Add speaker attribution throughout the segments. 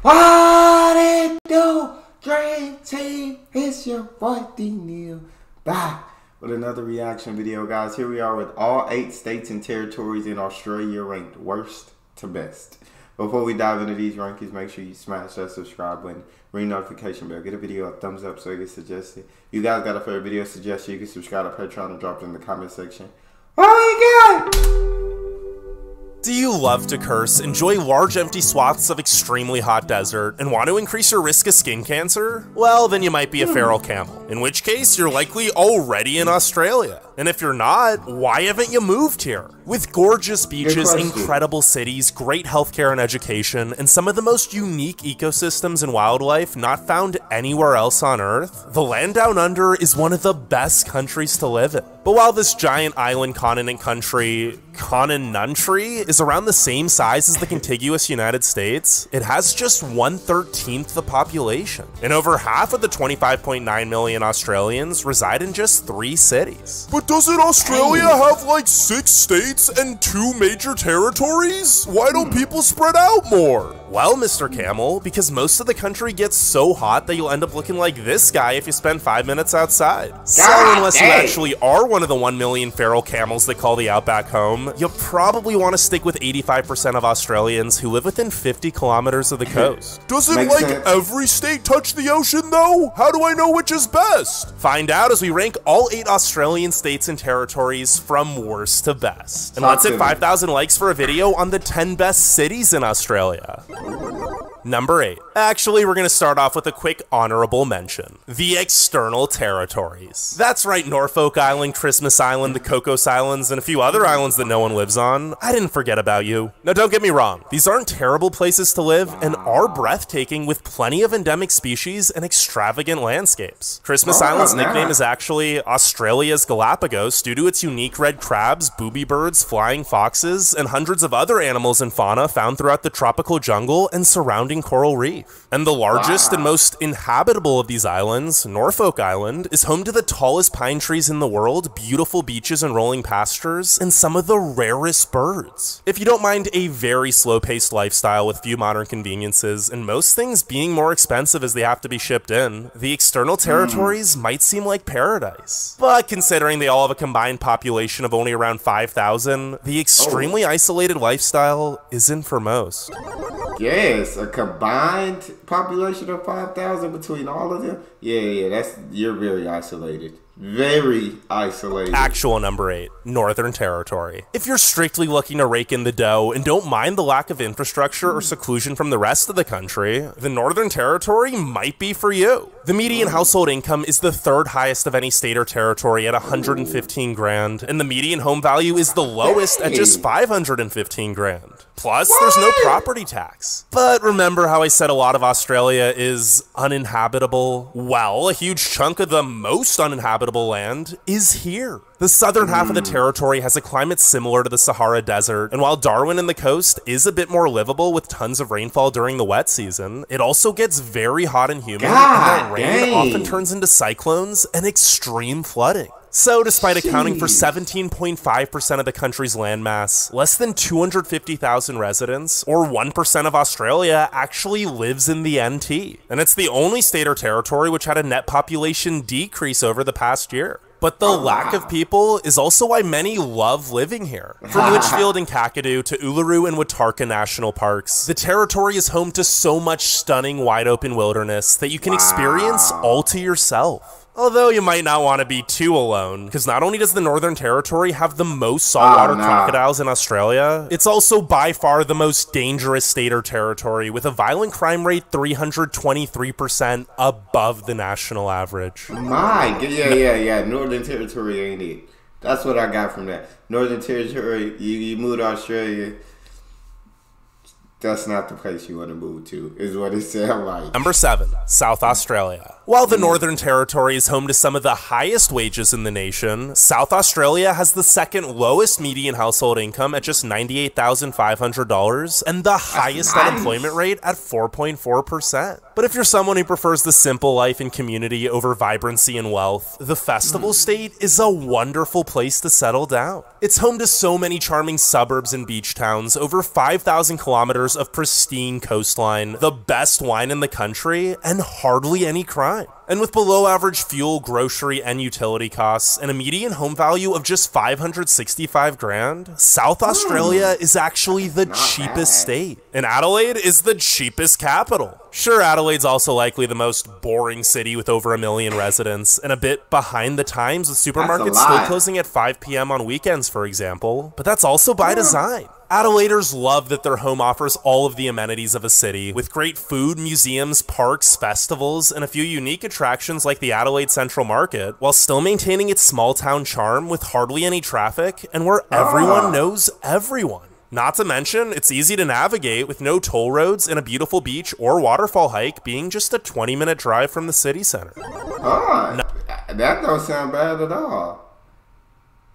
Speaker 1: What it do, Dream Team? It's your boy Neal back with another reaction video, guys. Here we are with all 8 states and territories in Australia ranked worst to best. Before we dive into these rankings, make sure you smash that subscribe button, ring notification bell, get a video a thumbs up so it gets suggested. You guys got a favorite video suggestion, you can subscribe to Patreon and drop it in the comment section. What we got?
Speaker 2: Do you love to curse, enjoy large empty swaths of extremely hot desert, and want to increase your risk of skin cancer? Well, then you might be a feral camel, in which case you're likely already in Australia. And if you're not, why haven't you moved here? With gorgeous beaches, incredible cities, great healthcare and education, and some of the most unique ecosystems and wildlife not found anywhere else on Earth, the land down under is one of the best countries to live in. But while this giant island continent country, is around the same size as the contiguous United States, it has just 1/13 the population. And over half of the 25.9 million Australians reside in just 3 cities.
Speaker 3: But doesn't Australia have like 6 states and 2 major territories? Why don't people spread out more?
Speaker 2: Well, Mr. Camel, because most of the country gets so hot that you'll end up looking like this guy if you spend 5 minutes outside. So unless you actually are one of the 1 million feral camels that call the outback home, you'll probably want to stick with 85% of Australians who live within 50 kilometers of the coast.
Speaker 3: Doesn't like every state touch the ocean though? How do I know which is best?
Speaker 2: Find out as we rank all 8 Australian states and territories from worst to best. And let's hit 5,000 likes for a video on the 10 best cities in Australia. Number 8. Actually, we're gonna start off with a quick honorable mention. The external territories. That's right, Norfolk Island, Christmas Island, the Cocos Islands, and a few other islands that no one lives on. I didn't forget about you. Now don't get me wrong, these aren't terrible places to live and are breathtaking with plenty of endemic species and extravagant landscapes. Christmas Island's nickname is actually Australia's Galapagos due to its unique red crabs, booby birds, flying foxes, and hundreds of other animals and fauna found throughout the tropical jungle and surrounding coral reef. And the largest and most inhabitable of these islands, Norfolk Island, is home to the tallest pine trees in the world, beautiful beaches and rolling pastures, and some of the rarest birds. If you don't mind a very slow-paced lifestyle with few modern conveniences, and most things being more expensive as they have to be shipped in, the external territories might seem like paradise. But considering they all have a combined population of only around 5,000, the extremely isolated lifestyle isn't for most.
Speaker 1: Yes, a combined population of 5,000 between all of them? Yeah, you're very isolated. Very isolated.
Speaker 2: Actual number 8, Northern Territory. If you're strictly looking to rake in the dough and don't mind the lack of infrastructure or seclusion from the rest of the country, the Northern Territory might be for you. The median household income is the 3rd highest of any state or territory at 115 grand, and the median home value is the lowest at just 515 grand. Plus, there's no property tax. But remember how I said a lot of Australia is uninhabitable? Well, a huge chunk of the most uninhabitable land is here. The southern half of the territory has a climate similar to the Sahara Desert, and while Darwin and the coast is a bit more livable with tons of rainfall during the wet season, it also gets very hot and humid, and that rain often turns into cyclones and extreme flooding. So, despite accounting for 17.5% of the country's landmass, less than 250,000 residents, or 1% of Australia, actually lives in the NT. And it's the only state or territory which had a net population decrease over the past year. But the lack of people is also why many love living here. From Litchfield and Kakadu to Uluru and Watarka National Parks, the territory is home to so much stunning wide-open wilderness that you can experience all to yourself. Although you might not want to be too alone, because not only does the Northern Territory have the most saltwater crocodiles in Australia, it's also by far the most dangerous state or territory, with a violent crime rate 323% above the national average.
Speaker 1: Yeah, Northern Territory ain't it. That's what I got from that. Northern Territory, you move to Australia, that's not the place you want to move to, is what it sounds like.
Speaker 2: Number 7, South Australia. While the Northern Territory is home to some of the highest wages in the nation, South Australia has the 2nd lowest median household income at just $98,500 and the highest unemployment rate at 4.4%. But if you're someone who prefers the simple life and community over vibrancy and wealth, the Festival State is a wonderful place to settle down. It's home to so many charming suburbs and beach towns, over 5,000 kilometers of pristine coastline, the best wine in the country, and hardly any crime. And with below average fuel, grocery, and utility costs, and a median home value of just $565,000, South Australia is actually the cheapest state. And Adelaide is the cheapest capital. Sure, Adelaide's also likely the most boring city with over 1 million residents, and a bit behind the times with supermarkets still closing at 5 p.m. on weekends, for example. But that's also by design. Adelaiders love that their home offers all of the amenities of a city, with great food, museums, parks, festivals, and a few unique attractions like the Adelaide Central Market, while still maintaining its small-town charm with hardly any traffic and where everyone knows everyone. Not to mention, it's easy to navigate with no toll roads and a beautiful beach or waterfall hike being just a 20-minute drive from the city center.
Speaker 1: That don't sound bad at all.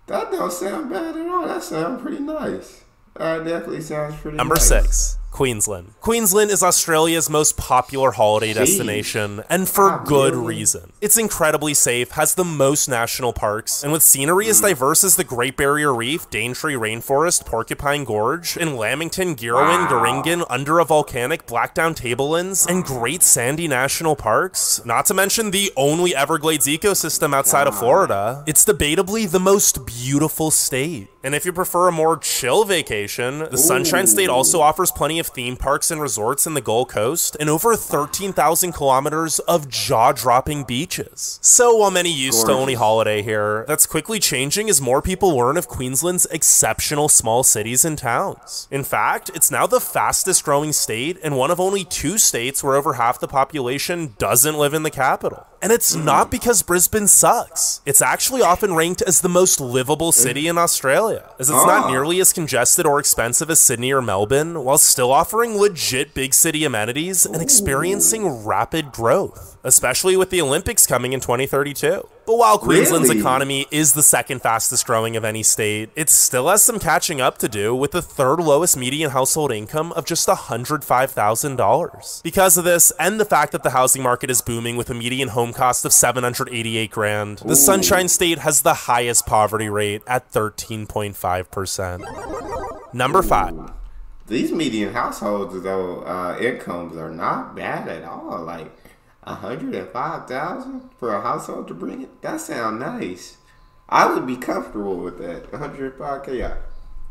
Speaker 1: That don't sound bad at all. That sounds pretty nice. That definitely sounds pretty
Speaker 2: Number
Speaker 1: nice.
Speaker 2: 6. Queensland. Queensland is Australia's most popular holiday destination, and for good reason. It's incredibly safe, has the most national parks, and with scenery as diverse as the Great Barrier Reef, Daintree Rainforest, Porcupine Gorge, and Lamington, Girrawin, Garingan, under a volcanic Blackdown Tablelands, and Great Sandy National Parks, not to mention the only Everglades ecosystem outside of Florida, it's debatably the most beautiful state. And if you prefer a more chill vacation, the Sunshine State also offers plenty of theme parks and resorts in the Gold Coast, and over 13,000 kilometers of jaw-dropping beaches. So while many used to only holiday here, that's quickly changing as more people learn of Queensland's exceptional small cities and towns. In fact, it's now the fastest growing state and one of only 2 states where over half the population doesn't live in the capital. And it's not because Brisbane sucks. It's actually often ranked as the most livable city in Australia, as it's not nearly as congested or expensive as Sydney or Melbourne, while still offering legit big city amenities and experiencing rapid growth, especially with the Olympics coming in 2032. But while Queensland's economy is the second fastest growing of any state, it still has some catching up to do with the third lowest median household income of just $105,000. Because of this, and the fact that the housing market is booming with a median home cost of $788,000, the Sunshine State has the highest poverty rate at 13.5%. Number 5.
Speaker 1: These median households, though, incomes are not bad at all. Like, 105,000 for a household to bring it? That sounds nice. I would be comfortable with that. 105K, yeah.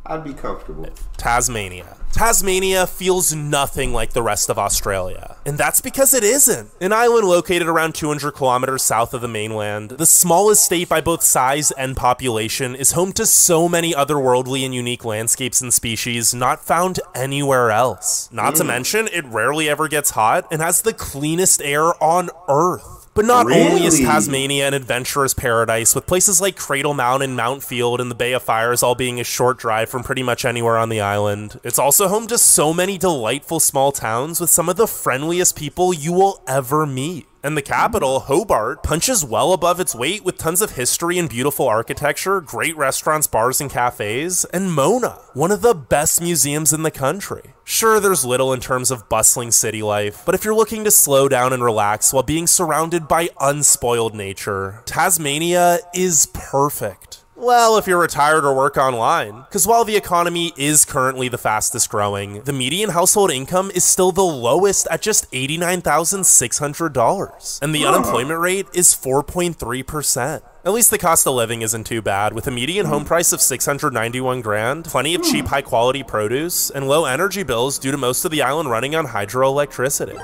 Speaker 1: I'd be comfortable.
Speaker 2: Tasmania. Tasmania feels nothing like the rest of Australia. And that's because it isn't. An island located around 200 kilometers south of the mainland, the smallest state by both size and population is home to so many otherworldly and unique landscapes and species not found anywhere else. Not to mention, it rarely ever gets hot and has the cleanest air on Earth. But not only is Tasmania an adventurous paradise, with places like Cradle Mountain and Mount Field and the Bay of Fires all being a short drive from pretty much anywhere on the island, it's also home to so many delightful small towns with some of the friendliest people you will ever meet. And the capital, Hobart, punches well above its weight with tons of history and beautiful architecture, great restaurants, bars, and cafes, and Mona, one of the best museums in the country. Sure, there's little in terms of bustling city life, but if you're looking to slow down and relax while being surrounded by unspoiled nature, Tasmania is perfect. Well, if you're retired or work online, because while the economy is currently the fastest growing, the median household income is still the lowest at just $89,600, and the unemployment rate is 4.3%. At least the cost of living isn't too bad, with a median home price of $691,000, plenty of cheap high-quality produce, and low energy bills due to most of the island running on hydroelectricity.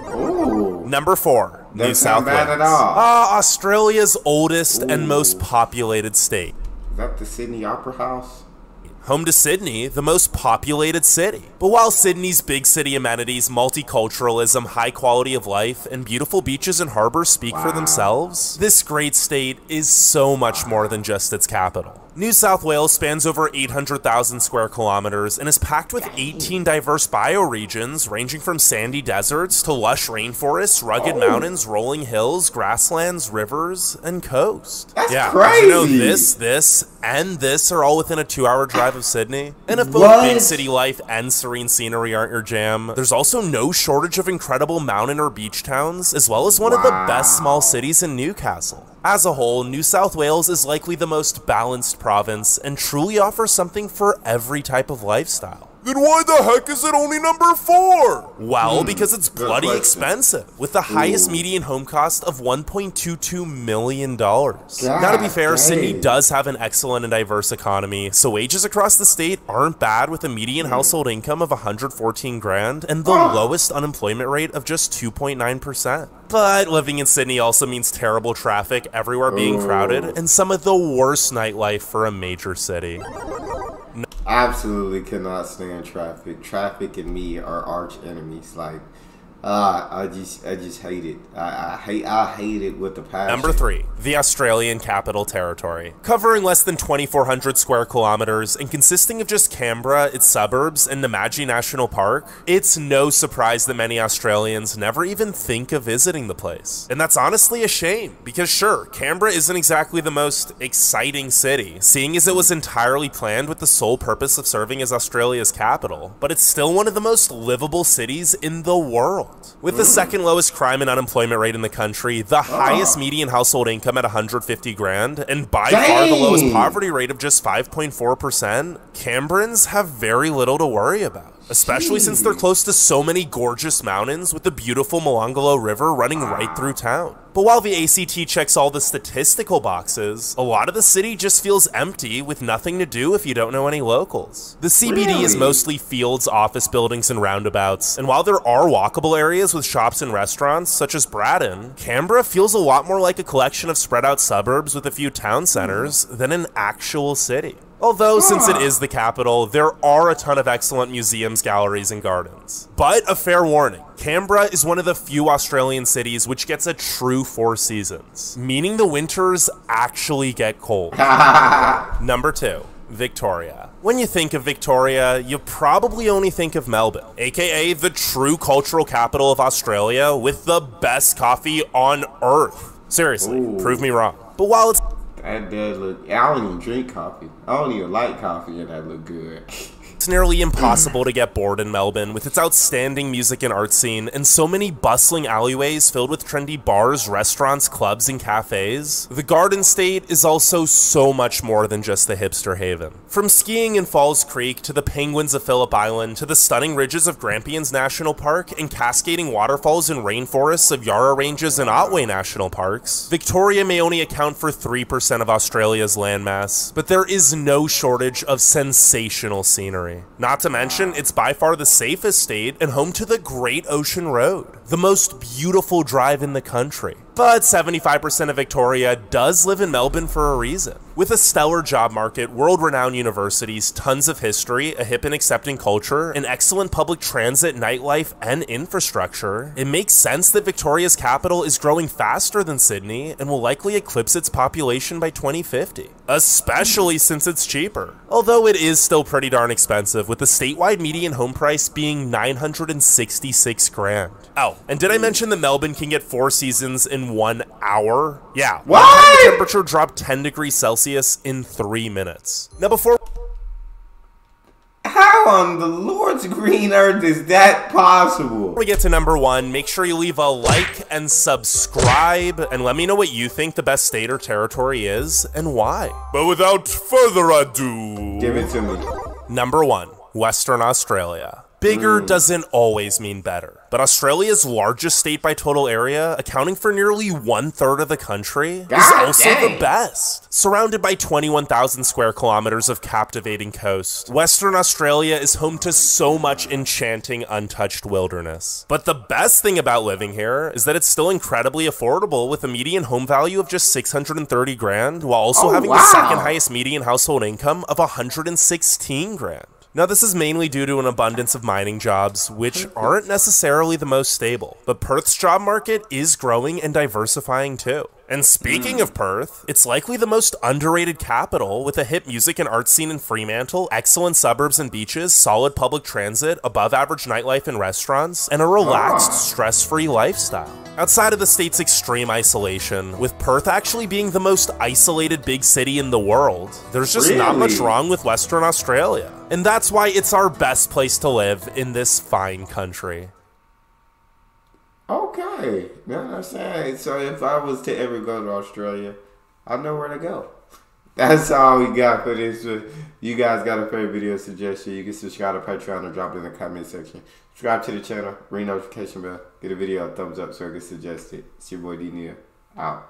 Speaker 2: Number 4, New South Wales. Australia's oldest and most populated state.
Speaker 1: Is that the Sydney Opera House?
Speaker 2: Home to Sydney, the most populated city. But while Sydney's big city amenities, multiculturalism, high quality of life, and beautiful beaches and harbors speak for themselves, this great state is so much more than just its capital. New South Wales spans over 800,000 square kilometers and is packed with 18 diverse bioregions ranging from sandy deserts to lush rainforests, rugged mountains, rolling hills, grasslands, rivers, and coast.
Speaker 1: That's crazy.
Speaker 2: You know, this, and this are all within a 2-hour drive of Sydney. And if both big city life and serene scenery aren't your jam, there's also no shortage of incredible mountain or beach towns, as well as one of the best small cities in Newcastle. As a whole, New South Wales is likely the most balanced province and truly offers something for every type of lifestyle.
Speaker 3: Then why the heck is it only number 4?
Speaker 2: Well, because it's bloody expensive, with the highest median home cost of $1.22 million. Now, to be fair, Sydney does have an excellent and diverse economy, so wages across the state aren't bad, with a median household income of $114,000 and the lowest unemployment rate of just 2.9%. But living in Sydney also means terrible traffic, everywhere being crowded, and some of the worst nightlife for a major city.
Speaker 1: Absolutely cannot stand traffic. Traffic and me are arch enemies. Like, I just hate it. I hate it with the passion.
Speaker 2: Number 3, the Australian Capital Territory. Covering less than 2,400 square kilometers and consisting of just Canberra, its suburbs, and Namadgi National Park, it's no surprise that many Australians never even think of visiting the place. And that's honestly a shame, because sure, Canberra isn't exactly the most exciting city, seeing as it was entirely planned with the sole purpose of serving as Australia's capital, but it's still one of the most livable cities in the world. With the second lowest crime and unemployment rate in the country, the highest median household income at $150,000, and by far the lowest poverty rate of just 5.4%, Canberrans have very little to worry about. Especially since they're close to so many gorgeous mountains with the beautiful Molonglo River running right through town. But while the ACT checks all the statistical boxes, a lot of the city just feels empty with nothing to do if you don't know any locals. The CBD is mostly fields, office buildings, and roundabouts, and while there are walkable areas with shops and restaurants, such as Braddon, Canberra feels a lot more like a collection of spread out suburbs with a few town centers than an actual city. Although, since it is the capital, there are a ton of excellent museums, galleries, and gardens. But a fair warning, Canberra is one of the few Australian cities which gets a true 4 seasons, meaning the winters actually get cold. Number 2, Victoria. When you think of Victoria, you probably only think of Melbourne, aka the true cultural capital of Australia with the best coffee on earth. Seriously, prove me wrong. But while it's
Speaker 1: that does look. I don't even drink coffee. I don't even like coffee, and that look good.
Speaker 2: It's nearly impossible to get bored in Melbourne with its outstanding music and art scene and so many bustling alleyways filled with trendy bars, restaurants, clubs, and cafes. The Garden State is also so much more than just the hipster haven. From skiing in Falls Creek to the penguins of Phillip Island to the stunning ridges of Grampians National Park and cascading waterfalls and rainforests of Yarra Ranges and Otway National Parks, Victoria may only account for 3% of Australia's landmass, but there is no shortage of sensational scenery. Not to mention, it's by far the safest state and home to the Great Ocean Road, the most beautiful drive in the country. But 75% of Victoria does live in Melbourne for a reason. With a stellar job market, world-renowned universities, tons of history, a hip and accepting culture, an excellent public transit, nightlife, and infrastructure, it makes sense that Victoria's capital is growing faster than Sydney and will likely eclipse its population by 2050, especially since it's cheaper. Although it is still pretty darn expensive, with the statewide median home price being $966,000. Oh, and did I mention that Melbourne can get 4 seasons in 1 hour? Yeah.
Speaker 1: What?
Speaker 2: The temperature dropped 10 degrees Celsius in 3 minutes. Now before
Speaker 1: How on the Lord's green earth is that possible?
Speaker 2: we get to number 1, make sure you leave a like and subscribe, and let me know what you think the best state or territory is, and why.
Speaker 3: But without further ado,
Speaker 1: Give it to me.
Speaker 2: Number 1, Western Australia. Bigger doesn't always mean better, but Australia's largest state by total area, accounting for nearly 1/3 of the country, is also the best. Surrounded by 21,000 square kilometers of captivating coast, Western Australia is home to so much enchanting, untouched wilderness. But the best thing about living here is that it's still incredibly affordable, with a median home value of just $630,000, while also having the second highest median household income of $116,000. Now, this is mainly due to an abundance of mining jobs, which aren't necessarily the most stable, but Perth's job market is growing and diversifying too. And speaking of Perth, it's likely the most underrated capital, with a hip music and art scene in Fremantle, excellent suburbs and beaches, solid public transit, above average nightlife and restaurants, and a relaxed, stress-free lifestyle. Outside of the state's extreme isolation, with Perth actually being the most isolated big city in the world, there's just not much wrong with Western Australia. And that's why it's our best place to live in this fine country.
Speaker 1: Okay, you know what I'm saying? So if I was to ever go to Australia, I know where to go. That's all we got for this. You guys got a favorite video suggestion, you can subscribe to Patreon or drop it in the comment section. Subscribe to the channel, ring notification bell, get a video a thumbs up so I can suggest it. It's your boy D Neal, out.